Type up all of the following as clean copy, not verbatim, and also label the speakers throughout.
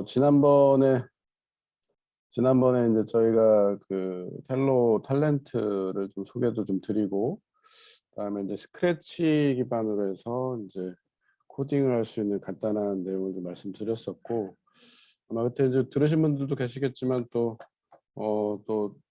Speaker 1: 지난번에 이제 저희가 그 텔로 탤런트를 좀 소개도 좀 드리고, 그다음에 이제 스크래치 기반으로 해서 이제 코딩을 할 수 있는 간단한 내용을 좀 말씀드렸었고, 아마 그때 이제 들으신 분들도 계시겠지만 또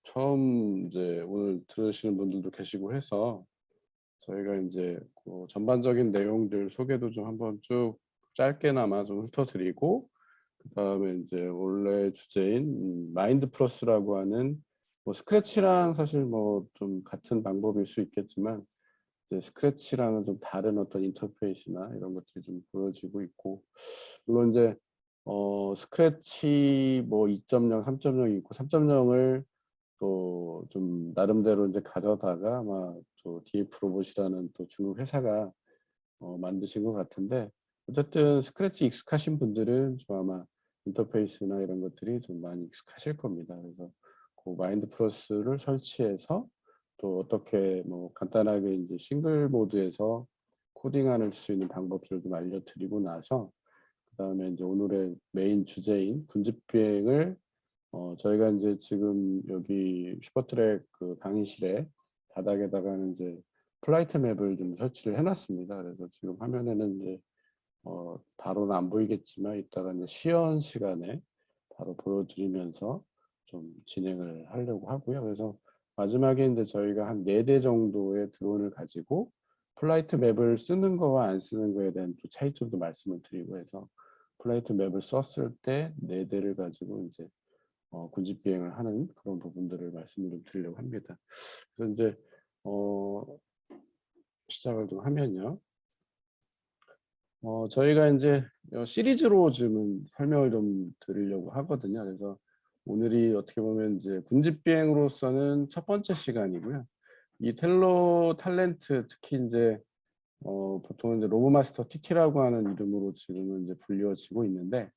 Speaker 1: 처음 이제 오늘 들으시는 분들도 계시고 해서 저희가 이제 그 전반적인 내용들 소개도 좀 한번 쭉 짧게나마 좀 훑어드리고, 그다음에 이제 원래 주제인 마인드 플러스라고 하는 뭐 스크래치랑 사실 뭐 좀 같은 방법일 수 있겠지만 이제 스크래치랑은 좀 다른 어떤 인터페이스나 이런 것들이 좀 보여지고 있고, 물론 이제 스크래치 뭐 2.0, 3.0이 있고 3.0을 또 좀 나름대로 이제 가져다가 아마 또 DF 로봇이라는 또 중국 회사가 만드신 것 같은데, 어쨌든 스크래치 익숙하신 분들은 좀 아마 인터페이스나 이런 것들이 좀 많이 익숙하실 겁니다. 그래서 그 마인드 플러스를 설치해서 또 어떻게 뭐 간단하게 이제 싱글 모드에서 코딩할 수 있는 방법들을 좀 알려드리고 나서, 그다음에 이제 오늘의 메인 주제인 군집 비행을 저희가 이제 지금 여기 슈퍼트랙 그 강의실에 바닥에다가는 이제 플라이트 맵을 좀 설치를 해놨습니다. 그래서 지금 화면에는 이제 바로는 안 보이겠지만 이따가 이제 시연 시간에 바로 보여드리면서 좀 진행을 하려고 하고요. 그래서 마지막에 이제 저희가 한 4대 정도의 드론을 가지고 플라이트 맵을 쓰는 거와 안 쓰는 거에 대한 또 차이점도 말씀을 드리고 해서, 플라이트 맵을 썼을 때 4대를 가지고 이제 군집 비행을 하는 그런 부분들을 말씀을 좀 드리려고 합니다. 그래서 이제 어, 시작을 좀 하면요. 저희가 이제 시리즈로 지금 설명을 좀 드리려고 하거든요. 그래서 오늘이 어떻게 보면 이제 군집 비행으로서는 첫 번째 시간이고요. 이 텔로 탤런트, 특히 이제 보통 이제 로브마스터 TT라고 하는 이름으로 지금은 이제 불려지고 있는데,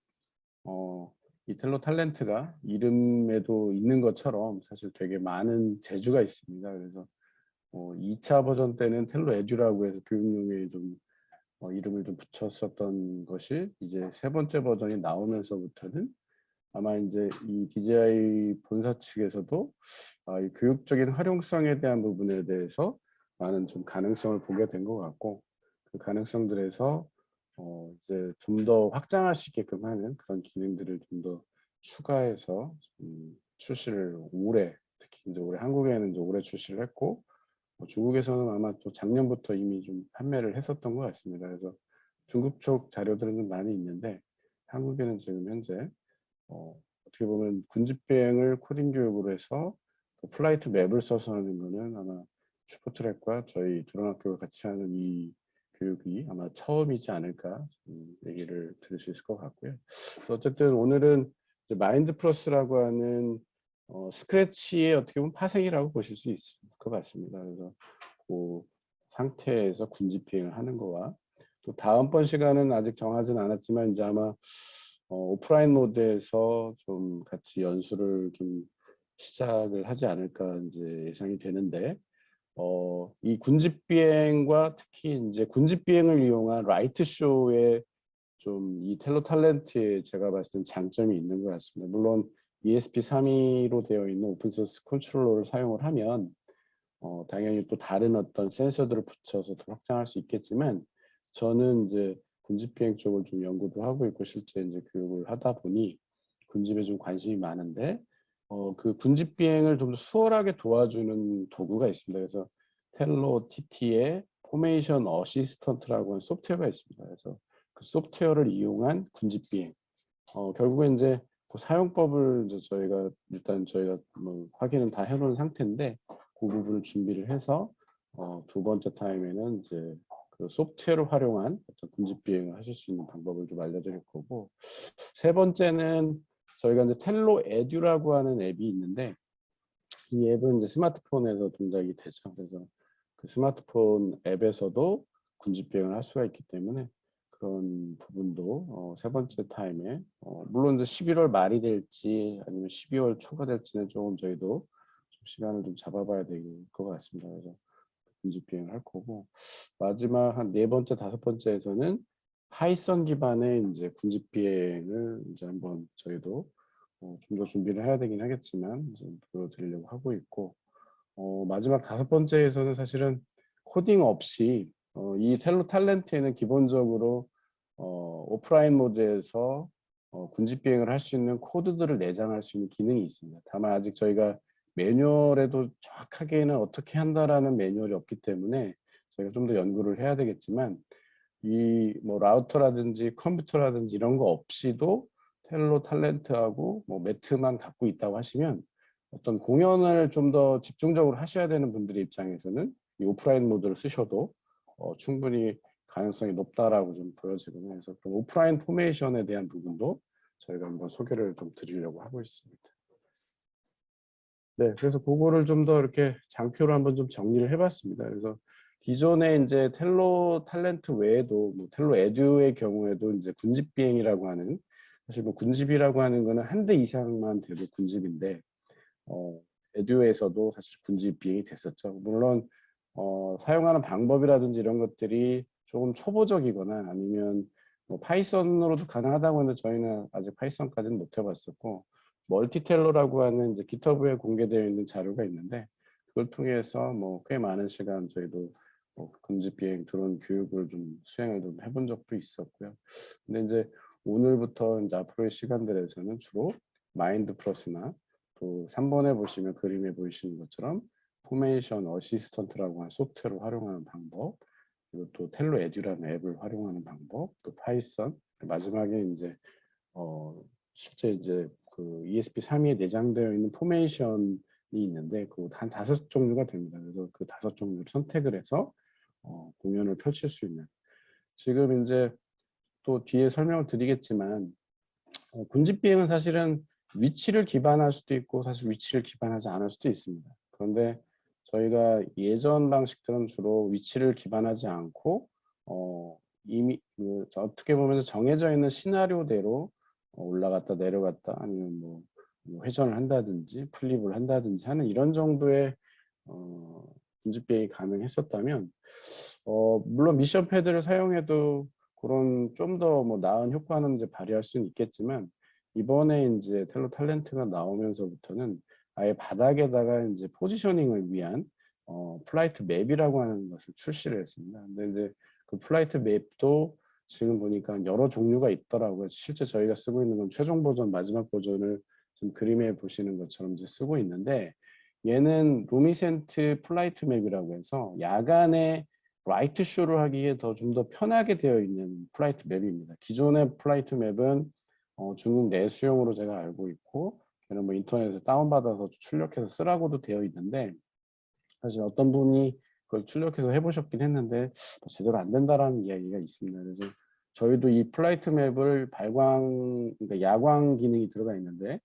Speaker 1: 이 텔로 탤런트가 이름에도 있는 것처럼 사실 되게 많은 재주가 있습니다. 그래서 2차 버전 때는 텔로 에듀라고 해서 교육용에 좀 이름을 좀 붙였었던 것이, 이제 세 번째 버전이 나오면서부터는 아마 이제 이 DJI 본사 측에서도 이 교육적인 활용성에 대한 부분에 대해서 많은 좀 가능성을 보게 된 것 같고, 그 가능성들에서 이제 좀 더 확장할 수 있게끔 하는 그런 기능들을 좀 더 추가해서 출시를 올해, 특히 이제 올해 한국에는 이제 올해 출시를 했고, 중국에서는 아마 또 작년부터 이미 좀 판매를 했었던 것 같습니다. 그래서 중국 쪽 자료들은 좀 많이 있는데, 한국에는 지금 현재 어떻게 보면 군집 비행을 코딩 교육으로 해서 플라이트 맵을 써서 하는 거는 아마 슈퍼트랙과 저희 드론학교가 같이 하는 이 교육이 아마 처음이지 않을까 얘기를 들을 수 있을 것 같고요. 어쨌든 오늘은 이제 마인드 플러스라고 하는 스크래치의 어떻게 보면 파생이라고 보실 수 있을 것 같습니다. 그래서 그 상태에서 군집 비행을 하는 거와, 또 다음번 시간은 아직 정하진 않았지만 이제 아마 오프라인 모드에서 좀 같이 연수를 좀 시작을 하지 않을까 이제 예상이 되는데, 이 군집 비행과 특히 이제 군집 비행을 이용한 라이트 쇼에 좀 이 텔로 탤런트에 제가 봤을 땐 장점이 있는 것 같습니다. 물론 ESP32로 되어 있는 오픈소스 컨트롤러를 사용을 하면 당연히 또 다른 어떤 센서들을 붙여서 더 확장할 수 있겠지만, 저는 이제 군집 비행 쪽을 좀 연구도 하고 있고 실제 이제 교육을 하다 보니 군집에 좀 관심이 많은데, 그 군집 비행을 좀 더 수월하게 도와주는 도구가 있습니다. 그래서 텔로 TT의 포메이션 어시스턴트라고 하는 소프트웨어가 있습니다. 그래서 그 소프트웨어를 이용한 군집 비행, 결국에 이제 그 사용법을 이제 저희가 뭐 확인은 다 해놓은 상태인데, 그 부분을 준비를 해서 두 번째 타임에는 이제 그 소프트웨어를 활용한 어떤 군집 비행을 하실 수 있는 방법을 좀 알려드릴 거고, 세 번째는 저희가 이제 텔로 에듀라고 하는 앱이 있는데, 이 앱은 이제 스마트폰에서 동작이 되죠. 그래서 그 스마트폰 앱에서도 군집 비행을 할 수가 있기 때문에 그런 부분도 세 번째 타임에, 물론 이제 11월 말이 될지 아니면 12월 초가 될지는 조금 저희도 좀 시간을 좀 잡아봐야 될 것 같습니다. 그래서 군집 비행을 할 거고, 마지막 한 네 번째, 다섯 번째에서는 파이썬 기반의 이제 군집 비행을 이제 한번 저희도 좀 더 준비를 해야 되긴 하겠지만 좀 보여드리려고 하고 있고, 마지막 5번째에서는 사실은 코딩 없이 이 텔로 탤런트에는 기본적으로 오프라인 모드에서 군집 비행을 할 수 있는 코드들을 내장할 수 있는 기능이 있습니다. 다만 아직 저희가 매뉴얼에도 정확하게는 어떻게 한다라는 매뉴얼이 없기 때문에 저희가 좀 더 연구를 해야 되겠지만, 이 뭐 라우터라든지 컴퓨터라든지 이런 거 없이도 텔로 탤런트하고 뭐 매트만 갖고 있다고 하시면, 어떤 공연을 좀 더 집중적으로 하셔야 되는 분들의 입장에서는 이 오프라인 모드를 쓰셔도 충분히 가능성이 높다라고 좀 보여지거든요. 그래서 그 오프라인 포메이션에 대한 부분도 저희가 한번 소개를 좀 드리려고 하고 있습니다. 네, 그래서 그거를 좀 더 이렇게 장표로 한번 좀 정리를 해봤습니다. 그래서 기존에 이제 텔로 탤런트 외에도 뭐 텔로 에듀의 경우에도 이제 군집 비행이라고 하는, 사실 뭐 군집이라고 하는 거는 한 대 이상만 돼도 군집인데, 에듀에서도 사실 군집 비행이 됐었죠. 물론 사용하는 방법이라든지 이런 것들이 조금 초보적이거나 아니면 뭐 파이썬으로도 가능하다고 하는데 저희는 아직 파이썬까지는 못 해봤었고, 멀티텔로라고 하는 이제 기터브에 공개되어 있는 자료가 있는데, 그걸 통해서 뭐 꽤 많은 시간 저희도 군집 비행 드론 교육을 좀 수행을 좀 해본 적도 있었고요. 근데 이제 오늘부터 이제 앞으로의 시간들에서는 주로 마인드 플러스나 또 3번에 보시면 그림에 보이시는 것처럼 포메이션 어시스턴트라고 하는 소프트웨어를 활용하는 방법, 그리고 또 텔로 에듀라는 앱을 활용하는 방법, 또 파이썬, 마지막에 이제 실제 이제 그 ESP32에 내장되어 있는 포메이션이 있는데 그 한 5종류가 됩니다. 그래서 그 5종류를 선택을 해서 공연을 펼칠 수 있는, 지금 이제 또 뒤에 설명을 드리겠지만 군집 비행은 사실은 위치를 기반할 수도 있고 사실 위치를 기반하지 않을 수도 있습니다. 그런데 저희가 예전 방식들은 주로 위치를 기반하지 않고 이미 어떻게 보면 정해져 있는 시나리오대로 올라갔다 내려갔다 아니면 뭐 회전을 한다든지 플립을 한다든지 하는 이런 정도의 군집 비행이 가능했었다면, 물론 미션 패드를 사용해도 그런 좀 더 뭐 나은 효과는 이제 발휘할 수는 있겠지만, 이번에 이제 텔로 탤런트가 나오면서부터는 아예 바닥에다가 이제 포지셔닝을 위한 플라이트 맵이라고 하는 것을 출시를 했습니다. 근데 이제 그 플라이트 맵도 지금 보니까 여러 종류가 있더라고요. 실제 저희가 쓰고 있는 건 최종 버전, 마지막 버전을 지금 그림에 보시는 것처럼 이제 쓰고 있는데, 얘는 루미센트 플라이트 맵이라고 해서 야간에 라이트 쇼를 하기에 더 좀 더 편하게 되어 있는 플라이트 맵입니다. 기존의 플라이트 맵은 중국 내수용으로 제가 알고 있고, 걔는 뭐 인터넷에서 다운받아서 출력해서 쓰라고도 되어 있는데, 사실 어떤 분이 그걸 출력해서 해보셨긴 했는데 제대로 안 된다라는 이야기가 있습니다. 그래서 저희도 이 플라이트 맵을 발광, 그러니까 야광 기능이 들어가 있는데,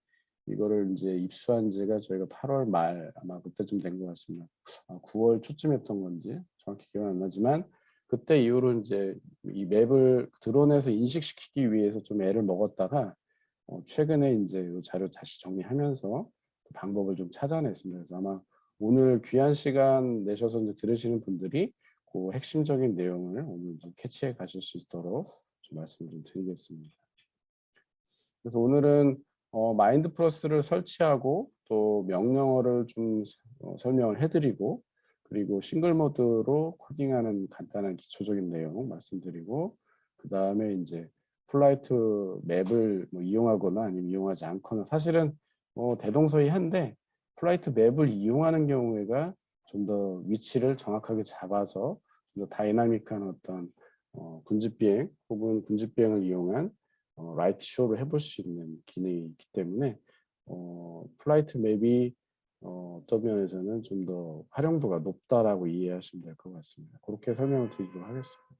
Speaker 1: 이거를 이제 입수한 지가 저희가 8월 말 아마 그때쯤 된 것 같습니다. 9월 초쯤 했던 건지 정확히 기억은 안 나지만, 그때 이후로 이제 이 맵을 드론에서 인식시키기 위해서 좀 애를 먹었다가 최근에 이제 이 자료 다시 정리하면서 그 방법을 좀 찾아냈습니다. 그래서 아마 오늘 귀한 시간 내셔서 이제 들으시는 분들이 그 핵심적인 내용을 오늘 좀 캐치해 가실 수 있도록 좀 말씀을 좀 드리겠습니다. 그래서 오늘은 마인드 플러스를 설치하고 또 명령어를 좀 설명을 해드리고, 그리고 싱글 모드로 코딩하는 간단한 기초적인 내용 말씀드리고, 그 다음에 이제 플라이트 맵을 뭐 이용하거나 아니면 이용하지 않거나, 사실은 대동소이한데 플라이트 맵을 이용하는 경우에가 좀 더 위치를 정확하게 잡아서 좀 더 다이나믹한 어떤 군집 비행 혹은 군집 비행을 이용한 라이트 쇼를 해볼 수 있는 기능이 있기 때문에 플라이트 맵이 어떤 면에서는 좀 더 활용도가 높다라고 이해하시면 될 것 같습니다. 그렇게 설명을 드리도록 하겠습니다.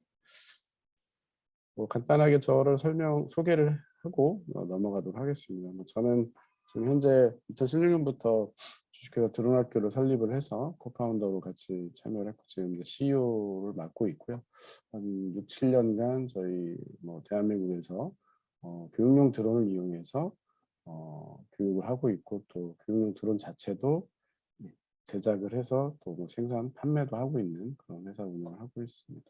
Speaker 1: 뭐 간단하게 저를 소개를 하고 넘어가도록 하겠습니다. 저는 지금 현재 2016년부터 주식회사 드론학교를 설립을 해서 코파운더로 같이 참여를 했고, 지금 이제 CEO를 맡고 있고요. 한 6, 7년간 저희 뭐 대한민국에서 교육용 드론을 이용해서 교육을 하고 있고, 또 교육용 드론 자체도 제작을 해서 또 뭐 생산, 판매도 하고 있는 그런 회사 운영을 하고 있습니다.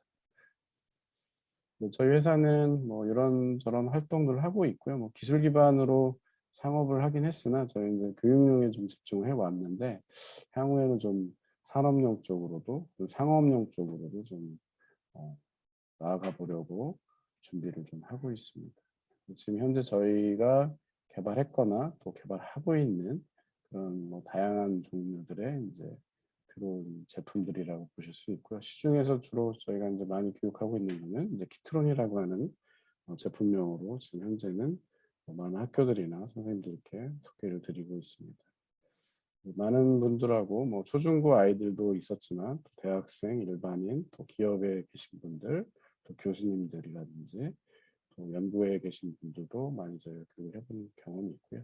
Speaker 1: 저희 회사는 뭐 이런저런 활동들을 하고 있고요. 뭐 기술 기반으로 상업을 하긴 했으나 저희 이제 교육용에 좀 집중을 해 왔는데 향후에는 좀 산업용 쪽으로도 상업용 쪽으로도 좀 나아가 보려고 준비를 좀 하고 있습니다. 지금 현재 저희가 개발했거나 또 개발하고 있는 그런 뭐 다양한 종류들의 이제 들어온 제품들이라고 보실 수 있고요. 시중에서 주로 저희가 이제 많이 교육하고 있는 거는 이제 키트론이라고 하는 제품명으로 지금 현재는 많은 학교들이나 선생님들께 소개를 드리고 있습니다. 많은 분들하고 뭐 초중고 아이들도 있었지만 또 대학생, 일반인, 또 기업에 계신 분들, 또 교수님들이라든지 또 연구에 계신 분들도 많이 저희가 교육을 해본 경험이 있고요.